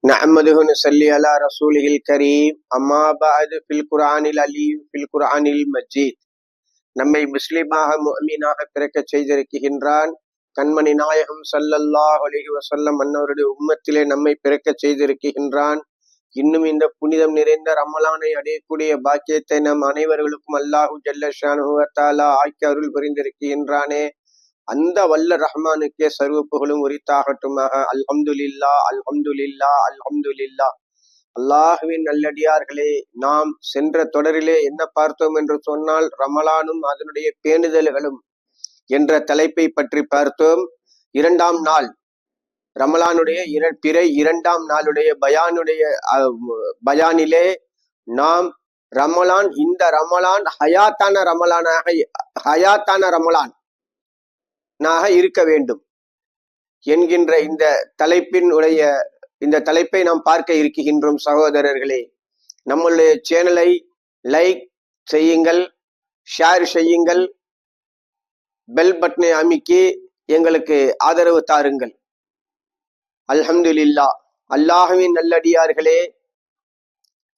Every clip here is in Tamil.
نحمده ونصلي على رسوله الكريم أما بعد في القرآن العليم في القرآن المجيد. நம்மை முஸ்லிமாக முஃமினாக பிறக்கச் செய்திருக்கின்றான். கண்மணி நாயகம் ஸல்லல்லாஹு அலைஹி வஸல்லம் அன்னவருடைய உம்மத்திலே நம்மை பிறக்கச் செய்திருக்கின்றான். இன்னும் இந்த புனிதம் நிறைந்த ரமலானை அடையக்கூடிய பாக்கியத்தை நம் அனைவர்களுக்கும் அல்லாஹு ஜல்ல ஷானுஹு வ தஆலா ஆக்கி அருள் புரிந்திருக்கின்றானே. அந்த வல்ல ரஹ்மானுக்கே சர்வ புகழும் உரித்தாகட்டுமாக. அல்ஹம்துலில்லாஹ் அல்ஹம்துலில்லாஹ் அல்ஹம்துலில்லாஹ். அல்லாஹுவின் நல்லடியார்களே, நாம் சென்ற தொடரிலே என்ன பார்த்தோம் என்று சொன்னால், ரமலானும் அதனுடைய பேணுதல்களும் என்ற தலைப்பை பற்றி பார்த்தோம். இரண்டாம் நாள் ரமலானுடைய பிறை இரண்டாம் நாளுடைய பயானிலே நாம் ரமலான், இந்த ரமலான் ஹயாத்தான ரமலான் இருக்க வேண்டும் என்கின்ற இந்த தலைப்பை நாம் பார்க்க இருக்கின்றோம். சகோதரர்களே, நம்மளுடைய சேனலை லைக் செய்யுங்கள், ஷேர் செய்யுங்கள், பெல் பட்டனை அமைக்கி எங்களுக்கு ஆதரவு தாருங்கள். அல்ஹம்துலில்லாஹ். அல்லாஹுவின் நல்லடியார்களே,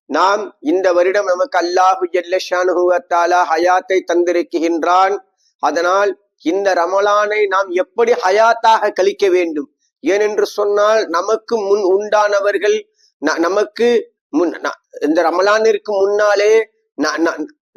நாம் இந்த வருடம் நமக்கு அல்லாஹு ஜல்ல ஷானுஹு வ தஆலா ஹயாத்தை தந்திருக்கின்றான். அதனால் இந்த ரமலானை நாம் எப்படி ஹயாத்தாக கழிக்க வேண்டும்? ஏனென்று சொன்னால், நமக்கு முன் உண்டானவர்கள், இந்த ரமலானிற்கு முன்னாலே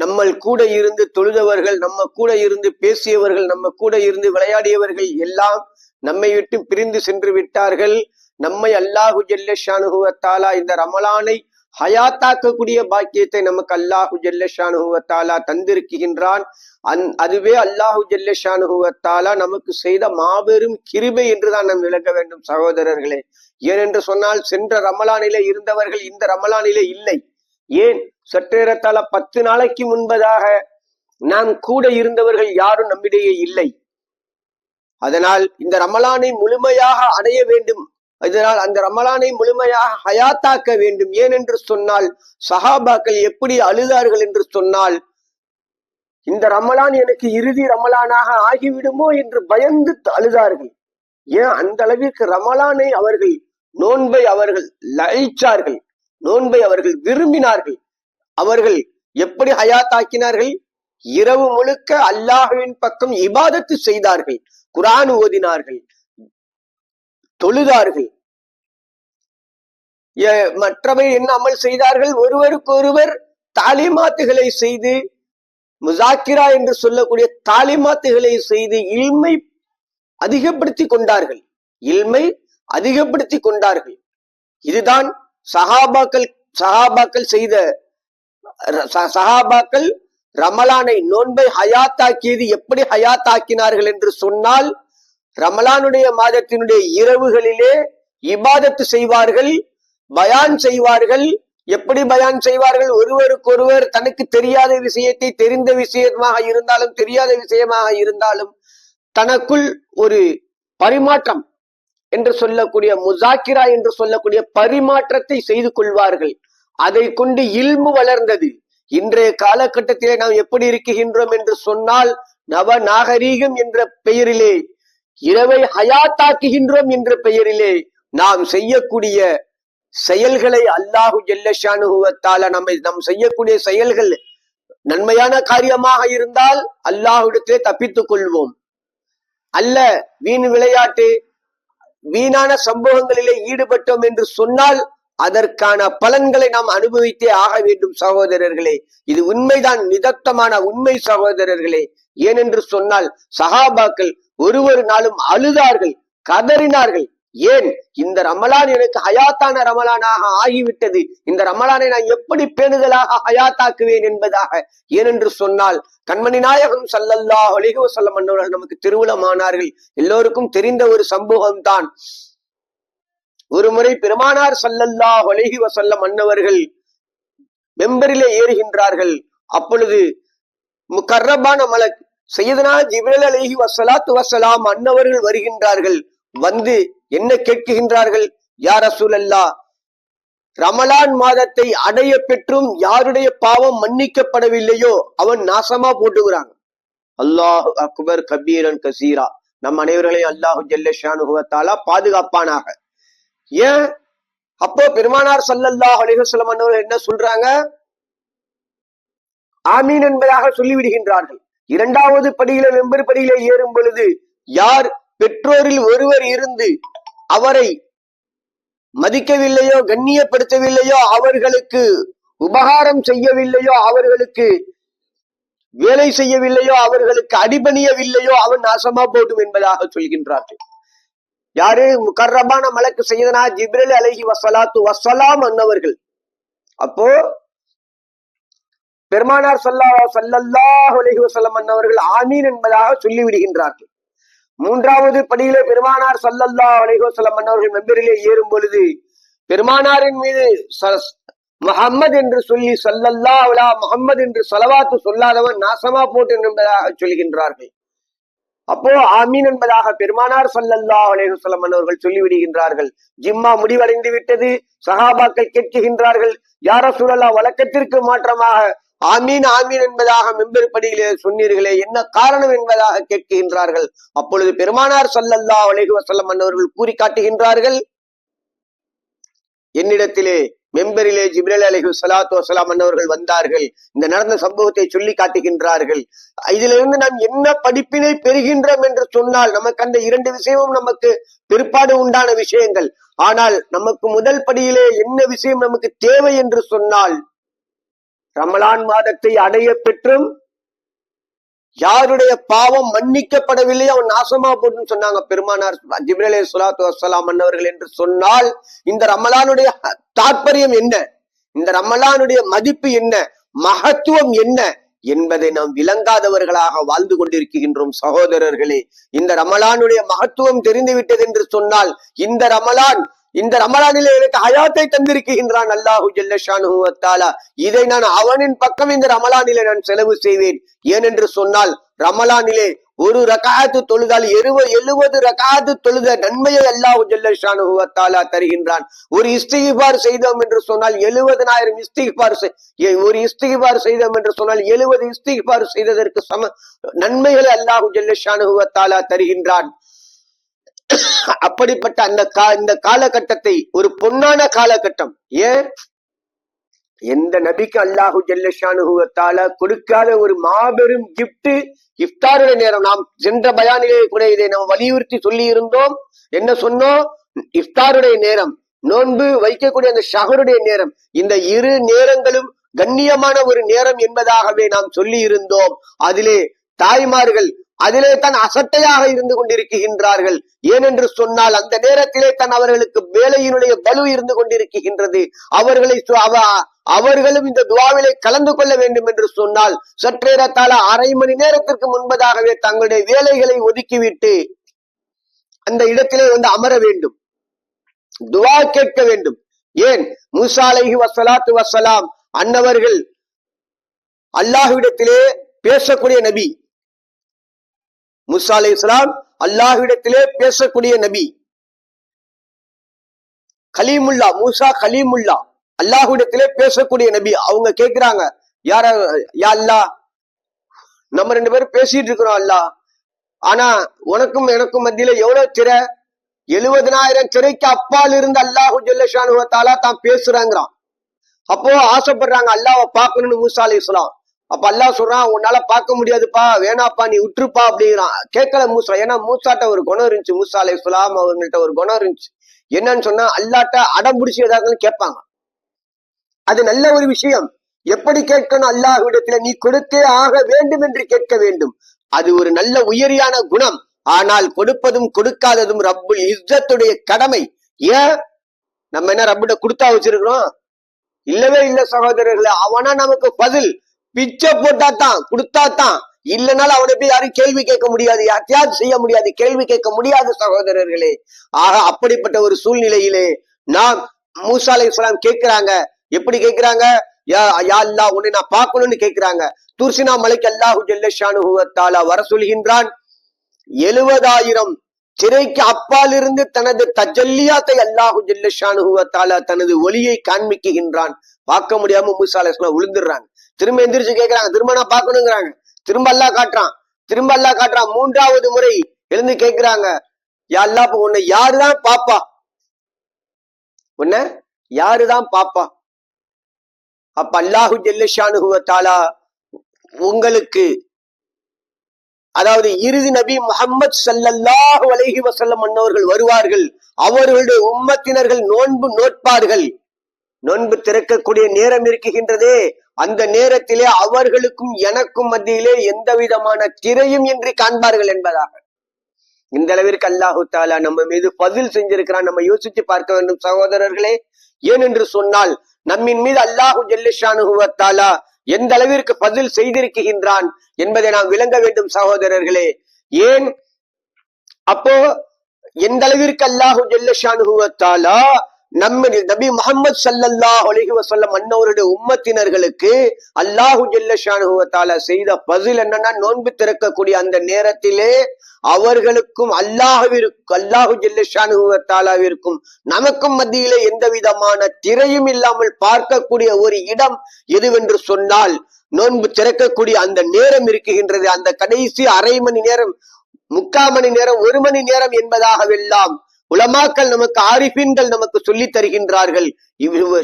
நம்ம கூட இருந்து தொழுதவர்கள், நம்ம கூட இருந்து பேசியவர்கள், நம்ம கூட இருந்து விளையாடியவர்கள் எல்லாம் நம்மை விட்டு பிரிந்து சென்று விட்டார்கள். நம்மை அல்லாஹு ஜல்ல ஷானுஹு வ தஆலா இந்த ரமலானை ஹயாத்தாக்கக்கூடிய பாக்கியத்தை நமக்கு அல்லாஹு ஜல்ல ஷானுஹு வ தஆலா தந்திருக்கின்றான். அதுவே அல்லாஹு ஜல்ல ஷானுஹு வ தஆலா நமக்கு செய்த மாபெரும் கிருபை என்றுதான் நாம் விளக்க வேண்டும் சகோதரர்களே. ஏனென்று சொன்னால், சென்ற ரமலானிலே இருந்தவர்கள் இந்த ரமலானிலே இல்லை. ஏன்? சற்றேறத்தாழ 10 நாளைக்கு முன்பதாக நாம் கூட இருந்தவர்கள் யாரும் நம்மிடையே இல்லை. அதனால் இந்த ரமலானை முழுமையாக அடைய வேண்டும். இதனால் அந்த ரமலானை முழுமையாக ஹயாத்தாக்க வேண்டும். ஏனென்று சொன்னால், சஹாபாக்கள் எப்படி அழுதார்கள் என்று சொன்னால், இந்த ரமலான் எனக்கு இறுதி ரமலானாக ஆகிவிடுமோ என்று பயந்து அழுதார்கள். ஏன்? அந்த அளவிற்கு ரமலானை அவர்கள், நோன்பை அவர்கள் லயிச்சார்கள், நோன்பை அவர்கள் விரும்பினார்கள். அவர்கள் எப்படி ஹயாத்தாக்கினார்கள்? இரவு முழுக்க அல்லாஹ்வின் பக்கம் இபாதத்து செய்தார்கள், குர்ஆன் ஓதினார்கள், தொழுதார்கள். மற்றவை என்ன அமல் செய்தார்கள்? ஒருவருக்கொருவர் தாலிமாத்துகளை செய்து, முசாக்கிரா என்று சொல்லக்கூடிய தாலிமாத்துகளை செய்து இல்மை அதிகப்படுத்தி கொண்டார்கள், இல்மை அதிகப்படுத்தி கொண்டார்கள். இதுதான் சஹாபாக்கள் செய்த. சஹாபாக்கள் ரமலானை, நோன்பை ஹயாத்தாக்கியது எப்படி ஹயாத்தாக்கினார்கள் என்று சொன்னால், ரமலானுடைய மாதத்தினுடைய இரவுகளிலே இபாதத்து செய்வார்கள், பயான் செய்வார்கள். எப்படி பயான் செய்வார்கள்? ஒருவருக்கொருவர் தனக்கு தெரியாத விஷயத்தை தெரிந்த விஷயமாக இருந்தாலும் தெரியாத விஷயமாக இருந்தாலும் தனக்குள் ஒரு பரிமாற்றம் என்று சொல்லக்கூடிய, முசாக்கிரா என்று சொல்லக்கூடிய பரிமாற்றத்தை செய்து கொள்வார்கள். அதை கொண்டு இல்மு வளர்ந்தது. இன்றைய காலகட்டத்திலே நாம் எப்படி இருக்கின்றோம் என்று சொன்னால், நவ நாகரீகம் என்ற பெயரிலே, இரவை ஹயாத்தாக்குகின்றோம் என்ற பெயரிலே நாம் செய்யக்கூடிய செயல்களை அல்லாஹு ஜல்ல ஷானுஹு வ தஆலா நாம் செய்யக்கூடிய செயல்கள் நன்மையான காரியமாக இருந்தால் அல்லாஹ்விடத்திலே தப்பித்துக் கொள்வோம். அல்ல வீண் விளையாட்டு, வீணான சம்பவங்களிலே ஈடுபட்டோம் என்று சொன்னால் அதற்கான பலன்களை நாம் அனுபவித்தே ஆக வேண்டும் சகோதரர்களே. இது உண்மைதான், நிதர்த்தமான உண்மை சகோதரர்களே. ஏனென்று சொன்னால், சஹாபாக்கள் ஒவ்வொரு நாளும் அழுதார்கள், கதறினார்கள். ஏன்? இந்த ரமலான் எனக்கு ஹயாத்தான ரமலானாக ஆகிவிட்டது, இந்த ரமலானை நான் எப்படி பேணுதலாக ஹயாத்தாக்குவேன் என்பதாக. ஏனென்று சொன்னால், கண்மணி நாயகம் ஸல்லல்லாஹு அலைஹி வஸல்லம் அன்னவர்கள் நமக்கு திருவுளமானார்கள். எல்லோருக்கும் தெரிந்த ஒரு சம்பவம் தான். ஒரு முறை பெருமானார் ஸல்லல்லாஹு அலைஹி வஸல்லம் அன்னவர்கள் மெம்பரிலே ஏறுகின்றார்கள். அப்பொழுது முகர்ரபான மலக் சையதுனா ஜிப்ரீல் அலைஹி வஸலாத்து வஸலாம் அன்னவர்கள் வருகின்றார்கள். வந்து என்ன கேட்கின்றார்கள்? யா ரசூலல்லாஹ், ரமலான் மாதத்தை அடைய பெற்றும் யாருடைய பாவம் மன்னிக்கப்படவில்லையோ அவன் நாசமா போட்டுகிறான். அல்லாஹு அக்பர் கபீரன் கசீரா. நம் அனைவர்களையும் அல்லாஹு ஜல்ல ஷானுஹு வ தஆலா பாதுகாப்பானாக. ஏன்? அப்போ பெருமானார் ஸல்லல்லாஹு அலைஹி வஸல்லம் அவர்கள் என்ன சொல்றாங்க? ஆமீன் என்பதாக சொல்லிவிடுகின்றார்கள். இரண்டாவது படியில மெம்பர் படியில ஏறும் பொழுது யார் பெற்றோரில் ஒருவர் இருந்து அவரை மதிக்கவில்லையோ, கண்ணியப்படுத்தவில்லையோ, அவர்களுக்கு உபகாரம் செய்யவில்லையோ, அவர்களுக்கு வேலை செய்யவில்லையோ, அவர்களுக்கு அடிபணியவில்லையோ, அவன் நாசமா போட்டும் என்பதாக சொல்கின்றார்கள். யாரு? முகர்ரபான மலக்கு சையதனா ஜிப்ரீல் அலைஹி வஸலாத்து வஸ்ஸலாம் அன்னவர்கள். அப்போ பெருமானார் ஸல்லல்லாஹு அலைஹி வஸல்லம் அன்னவர்கள் ஆமீன் என்பதாக சொல்லிவிடுகின்றார்கள். மூன்றாவது படியிலே பெருமானார் ஸல்லல்லாஹு அலைஹி வஸல்லம் அன்னவர்கள் மெம்பரிலே ஏறும் பொழுது பெருமானாரின் மீது முஹம்மது என்று சொல்லி ஸல்லல்லாஹு அலா முஹம்மது என்று ஸலவாத்து சொல்லாதவன் நாசமா போட்டு என்பதாக சொல்கின்றார்கள். அப்போ ஆமீன் என்பதாக பெருமானார் ஸல்லல்லாஹு அலைஹி வஸல்லம் அவர்கள் சொல்லிவிடுகின்றார்கள். ஜிம்மா முடிவடைந்து விட்டது. சஹாபாக்கள் கேட்கின்றார்கள், யா ரசூலல்லாஹ், வழக்கத்திற்கு மாற்றமாக ஆமீன் ஆமீன் என்பதாக மெம்பர் படியிலே சொன்னீர்களே, என்ன காரணம் என்பதாக கேட்கின்றார்கள். அப்பொழுது பெருமானார் ஸல்லல்லாஹு அலைஹி வஸல்லம் அவர்கள் கூறி காட்டுகின்றார்கள், என்னிடத்திலே மெம்பரிலே ஜிப்ரீல் அலைஹிஸ்ஸலாத்து வஸ்ஸலாம் அன்னவர்கள் வந்தார்கள். இந்த நடந்த சம்பவத்தை சொல்லி காட்டுகின்றார்கள். இதிலிருந்து நாம் என்ன படிப்பினை பெறுகின்றோம் என்று சொன்னால், நமக்கு அந்த இரண்டு விஷயமும் நமக்கு பிற்பாடு உண்டான விஷயங்கள். ஆனால் நமக்கு முதல் படியிலே என்ன விஷயம் நமக்கு தேவை என்று சொன்னால், ரமலான் மாதத்தை அடைய பெற்றும் யாருடைய பாவம் மன்னிக்கப்படவில்லை அவன் நாசமா போட்டுன்னு சொன்னாங்க பெருமானார் ஜிப்ரீல் அலைஹிஸ்ஸலாத்து வஸ்ஸலாம் அன்னவர்கள். என்று சொன்னால் இந்த ரமலானுடைய தாற்பயம் என்ன, இந்த ரமலானுடைய மதிப்பு என்ன, மகத்துவம் என்ன என்பதை நாம் விளங்காதவர்களாக வாழ்ந்து கொண்டிருக்கின்றோம். சகோதரர்களே, இந்த ரமலானுடைய மகத்துவம் தெரிந்துவிட்டது என்று சொன்னால், இந்த ரமலானிலே எனக்கு ஹயாத்தை தந்திருக்கின்றான் அல்லாஹு ஜல்ல ஷானுஹு வ தஆலா. இதை நான் அவனின் பக்கம் இந்த ரமலானிலே நான் செலவு செய்வேன். ஏனென்று சொன்னால், ரமலானிலே ஒரு ரகாத்து தொழுதால் 70 ரகாத்து தொழுத நன்மையை அல்லாஹு ஜல்ல ஷானுஹு வ தஆலா தருகின்றான். ஒரு இஸ்திக்பார் செய்தோம் என்று சொன்னால் 70,000 இஸ்திக்பார், ஒரு இஸ்திக்பார் செய்தோம் என்று சொன்னால் 70 இஸ்திக்பார் செய்ததற்கு சம நன்மைகளை அல்லாஹு ஜல்ல ஷானுஹு வ தஆலா தருகின்றான். அப்படிப்பட்ட இந்த காலகட்டத்தை ஒரு பொன்னான காலகட்டம். ஏன்? எந்த நபிக்கு அல்லாஹு ஜல்ல ஷானுஹு வ தஆலா கொடுக்காத ஒரு மாபெரும் கிஃப்ட் இஃப்தாருடைய நேரம். நாம் சென்ற பயானிலே கூட இதை நாம் வலியுறுத்தி சொல்லி இருந்தோம். என்ன சொன்னோம்? இஃப்தாருடைய நேரம், நோன்பு வைக்கக்கூடிய அந்த ஷஹருடைய நேரம், இந்த இரு நேரங்களும் கண்ணியமான ஒரு நேரம் என்பதாகவே நாம் சொல்லி இருந்தோம். அதிலே தாய்மார்கள் அதிலே தான் அசட்டையாக இருந்து கொண்டிருக்கின்றார்கள். ஏனென்று சொன்னால், அந்த நேரத்திலே தான் அவர்களுக்கு வேலையினுடைய பலு இருந்து கொண்டிருக்கின்றது. அவர்களும் இந்த துவாவிலே கலந்து கொள்ள வேண்டும் என்று சொன்னால், சற்றேறத்தாழ அரை மணி நேரத்திற்கு முன்பதாகவே தங்களுடைய வேலைகளை ஒதுக்கிவிட்டு அந்த இடத்திலே வந்து அமர வேண்டும், துவா கேட்க வேண்டும். ஏன்? மூசா அலைஹி வஸ்ஸலாத்து வஸ்ஸலாம் அன்னவர்கள் அல்லாஹ்விடத்திலே பேசக்கூடிய நபி. மூசா அலைஹிஸ்ஸலாம் அல்லாஹ்விடத்திலே பேசக்கூடிய நபி. கலீமுல்லா, மூசா கலீமுல்லா, அல்லாஹ்விடத்திலே பேசக்கூடிய நபி. அவங்க கேக்குறாங்க, யா அல்லாஹ், நம்ம 2 பேரும் பேசிட்டு இருக்கிறோம் அல்லாஹ், ஆனா உனக்கும் எனக்கும் மத்தியில எவ்வளவு திரை? 70,000 திரைக்கு அப்பால் இருந்து அல்லாஹு ஜல்ல ஷானுஹு வ தஆலா தான் பேசுறாங்கிறான். அப்போ ஆசைப்படுறாங்க அல்லாஹ்வை பார்க்கணும்னு மூசா அலைஹிஸ்ஸலாம். அப்ப அல்லாஹ் சொல்றான், உன்னால பார்க்க முடியாதுப்பா, வேணாப்பா, நீ விட்டுருப்பா அப்படிங்கிறான். கேட்கல மூசா. ஏன்னா மூசாட்ட ஒரு குணம் இருந்துச்சு, மூசா அலைஹிஸ்ஸலாம் அவங்கள்ட்ட ஒரு குணம் இருந்துச்சு. என்னன்னு சொன்னா, அல்லாட்ட அடம் பிடிச்சி ஏதாவது கேட்பாங்க. அது நல்ல ஒரு விஷயம். எப்படி கேட்கணும்? அல்லாஹ்விடத்துல நீ கொடுத்தே ஆக வேண்டும் என்று கேட்க வேண்டும். அது ஒரு நல்ல உயரியான குணம். ஆனால் கொடுப்பதும் கொடுக்காததும் ரப்புல் இஸ்ஸத்துடைய கடமை. ஏன் நம்ம என்ன ரப்பிட கொடுத்தா வச்சிருக்கிறோம்? இல்லவே இல்ல சகோதரர்களே. அவனா நமக்கு பதில் பிச்சை போட்டாதான், கொடுத்தாதான். இல்லைனாலும் அவனை போய் யாரும் கேள்வி கேட்க முடியாது, யாத்தியாவது செய்ய முடியாது, கேள்வி கேட்க முடியாது சகோதரர்களே. ஆக அப்படிப்பட்ட ஒரு சூழ்நிலையிலே நாம் மூசா அலைஹிஸ்ஸலாம் கேட்கிறாங்க. எப்படி கேட்கிறாங்க? யா அல்லாஹ், உன்னை நான் பார்க்கணும்னு கேட்கிறாங்க. தூர்சினா மலைக்கு அல்லாஹு ஜல்ல ஷானுஹு வ தஆலா வர சொல்கின்றான். 70,000 திரைக்கு அப்பால் இருந்து தனது தஜல்லியாத்தை அல்லாஹு ஜல்ல ஷானுஹு வ தஆலா தனது ஒளியை காண்பிக்கின்றான். பார்க்க முடியாம மூசா அலைஹிஸ்ஸலாம் விழுந்துடுறாங்க. திரும்ப எந்திரிச்சு கேட்கிறாங்க, திரும்ப நான் பார்க்கணுங்கிறாங்க. திரும்ப அல்லாஹ் காட்டுறான். 3வது முறை எழுந்து கேட்கிறாங்க, யா அல்லாஹ், உன்னை யாருதான் பாப்பா? உன்ன யாருதான் பாப்பா? அப்ப அல்லாஹு ஜல்லஷானுஹு வ தஆலா உங்களுக்கு, அதாவது இறுதி நபி முஹம்மது ஸல்லல்லாஹு அலைஹி வஸல்லம் அன்னவர்கள் வருவார்கள், அவர்களுடைய உம்மத்தினர்கள் நோன்பு நோட்பார்கள். நோன்பு திறக்கக்கூடிய நேரம் இருக்குகின்றதே, அந்த நேரத்திலே அவர்களுக்கும் எனக்கும் மத்தியிலே எந்த விதமான திரையும் இன்றி காண்பார்கள் என்பதாக. இந்த அளவிற்கு அல்லாஹு தாலா நம்ம மீது பதில் செஞ்சிருக்கிறான். நம்ம யோசிச்சு பார்க்க வேண்டும் சகோதரர்களே. ஏனென்று சொன்னால் நம்மின் மீது அல்லாஹு ஜல்லஷானுஹு வ தஆலா எந்த அளவிற்கு பதில் செய்திருக்கின்றான் என்பதை நாம் விளங்க வேண்டும் சகோதரர்களே. ஏன் அப்போ எந்த அளவிற்கு அல்லாஹு ஜல்லஷானுஹு வ தஆலா நம்ம நபி முஹம்மது ஸல்லல்லாஹு அலைஹி வஸல்லம் அன்னவருடைய உம்மத்தினர்களுக்கு அல்லாஹு ஜல்லஷானுஹு வ தஆலா செய்த பதில் என்னன்னா, நோன்பு திறக்கக்கூடிய அந்த நேரத்திலே அவர்களுக்கும் அல்லாஹு ஜல்லஷானுஹு வ தஆலாவிற்கும் நமக்கும் மத்தியிலே எந்த விதமான திரையும் இல்லாமல் பார்க்கக்கூடிய ஒரு இடம் எதுவென்று சொன்னால், நோன்பு திறக்கக்கூடிய அந்த நேரம் இருக்குகின்றது. அந்த கடைசி அரை மணி நேரம், 3/4 மணி நேரம், 1 மணி நேரம் என்பதாகவெல்லாம் உலமாக்கள் நமக்கு, ஆரிஃபீன்கள் நமக்கு சொல்லி தருகின்றார்கள்.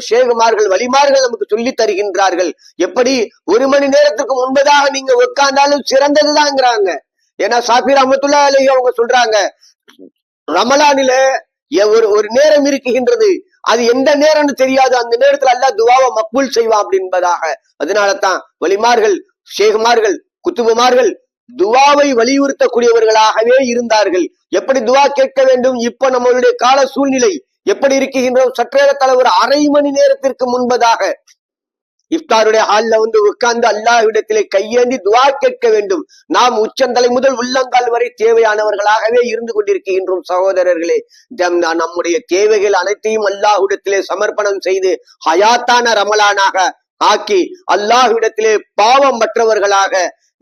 ஷேகுமார்கள், வலிமார்கள் நமக்கு சொல்லி தருகின்றார்கள். எப்படி 1 மணி நேரத்துக்கு முன்பதாக நீங்க உட்கார்ந்தாலும் சிறந்ததுதான்ங்கிறாங்க. ஏன்னா ஷாஃபி ரஹ்மத்துல்லாஹி அலைஹி அவங்க சொல்றாங்க, ரமலானில ஒரு நேரம் இருக்குகின்றது, அது எந்த நேரம்னு தெரியாது, அந்த நேரத்துல அல்லாஹ் துஆவை மக்பூல் செய்வான் அப்படின்பதாக. அதனாலதான் வலிமார்கள், ஷேகுமார்கள், குத்துபுமார்கள் துஆவை வலியுறுத்தக்கூடியவர்களாகவே இருந்தார்கள். எப்படி துஆ கேட்க வேண்டும், இப்ப நம்மளுடைய கால சூழ்நிலை எப்படி இருக்குகின்றோம், சற்றேறத்தாழ ஒரு அரை மணி நேரத்திற்கு முன்பதாக இஃப்தாருடைய ஹால்ல உட்கார்ந்து அல்லாஹ்விடத்திலே கையேந்தி துஆ கேட்க வேண்டும். நாம் உச்சந்தலை முதல் உள்ளங்கால் வரை தேவையானவர்களாகவே இருந்து கொண்டிருக்கின்றோம் சகோதரர்களே. நம்முடைய தேவைகள் அனைத்தையும் அல்லாஹ்விடத்திலே சமர்ப்பணம் செய்து ஹயாத்தான ரமலானாக ஆக்கி அல்லாஹ்விடத்திலே பாவம் மற்றவர்களாக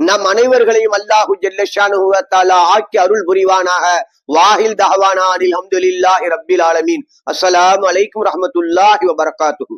நம் அனைவர்களையும் அல்லாஹு ஜல்லஷானுஹு வ தஆலா ஆக்கி அருள் புரிவானாக. வாஹில் தஅவானா அல்ஹம்துலில்லாஹி ரப்பில் ஆலமீன். அஸ்ஸலாமு அலைக்கும் ரஹ்மத்துல்லாஹி வ பரகாத்துஹு.